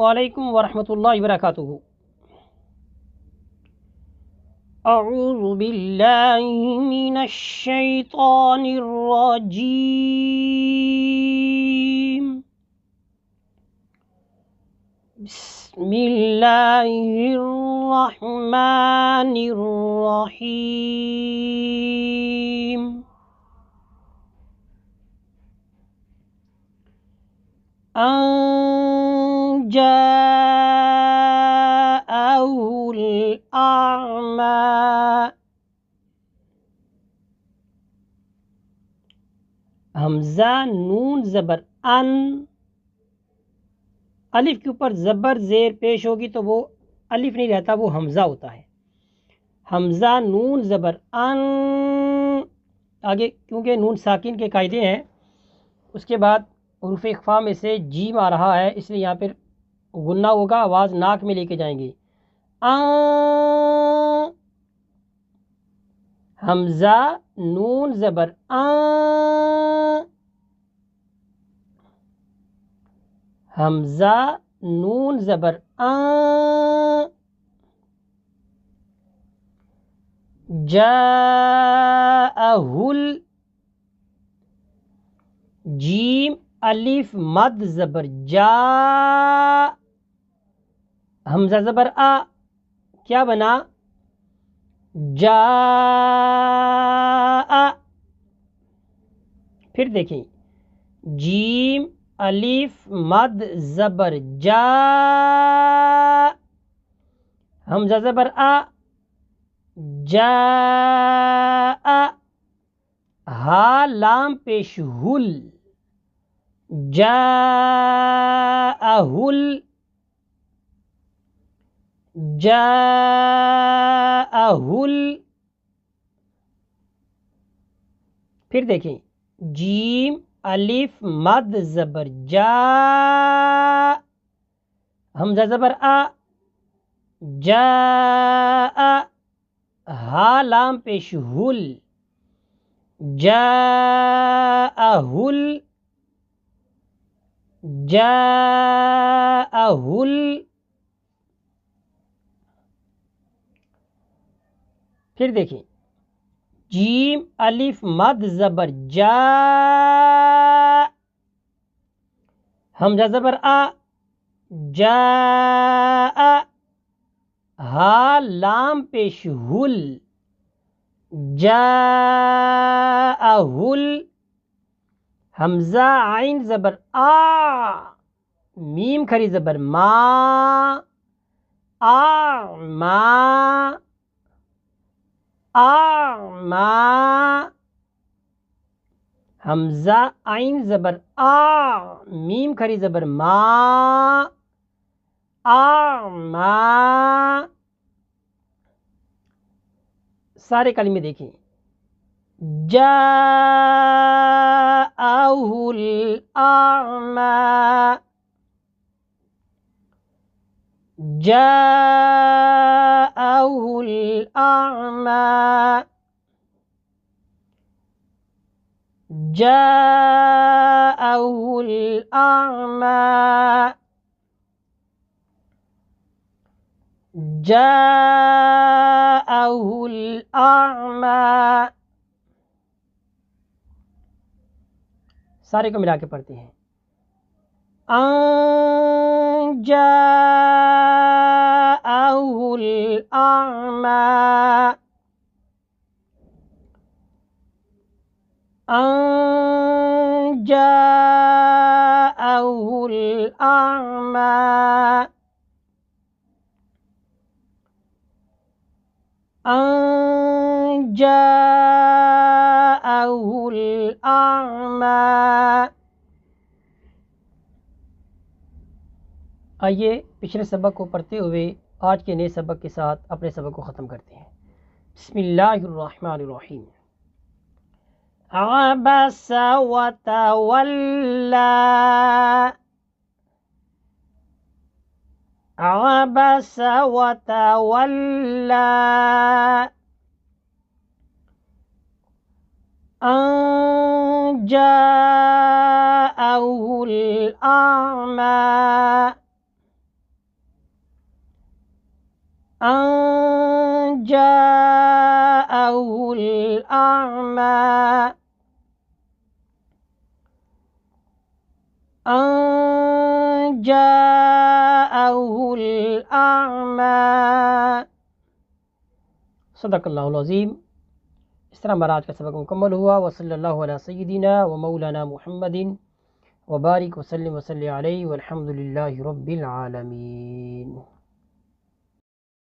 وعلیکم ورحمۃ اللہ وبرکاتہ۔ اعوذ باللہ من الشیطان الرجیم، بسم اللہ الرحمن الرحیم۔ ان جاءه الأعمى، حمزہ نون زبر ان، الف کے اوپر زبر زیر پیش ہوگی تو وہ الف نہیں رہتا، وہ حمزہ ہوتا ہے۔ حمزہ نون زبر ان، آگے کیونکہ نون ساکن کے قاعدے ہیں، اس کے بعد حروف اخفا میں سے جیم آ رہا ہے، اس لیے یہاں پر غنہ ہوگا، آواز ناک میں لے کے جائیں گے۔ حمزہ نون زبر حمزہ نون زبر جاءہل، جیم الف مد زبر جا، حمزہ زبر کیا بنا؟ جا۔ پھر دیکھیں، جیم الف مد زبر جا، حمزہ زبر جا، ہا لام پیش ہل، جاءہل، جاءہل۔ پھر دیکھیں، جیم الف مد زبر جا، حمزہ زبر جاء، ہا لام پیش ہل، جاءہل، جاءہل۔ پھر دیکھیں، جیم الف مد زبر جا، حمزہ زبر جاء، ہا لام پیش ہل، جاءہل، حمزہ عین زبر میم کھری زبر ما، ما، حمزہ عین زبر میم کھری زبر ما، سارے کلمے دیکھیں، جاءہ الأعمى، جاءہ الأعمى، جاءہ الأعمى، جاءہ الأعمى۔ سارے کو ملا کے پڑھتے ہیں، ان جاءہ الأعمى، ان جاءہ الأعمى، ان جاءہ الأعمى۔ آئیے پچھلے سبق کو پڑھتے ہوئے آج کے نئے سبق کے ساتھ اپنے سبق کو ختم کرتے ہیں۔ بسم اللہ الرحمن الرحیم۔ عبس وتولى، عبس وتولى، ان جاءه الأعمى، أن جاءه الأعمى أن جاءه الأعمى. صدق اللہ العظیم. اس طرح ہمارا آج کا سبق مکمل ہوا. وصلی اللہ علیہ سیدنا و مولانا محمد وبارک وسلم علیہ والحمد للہ رب العالمین.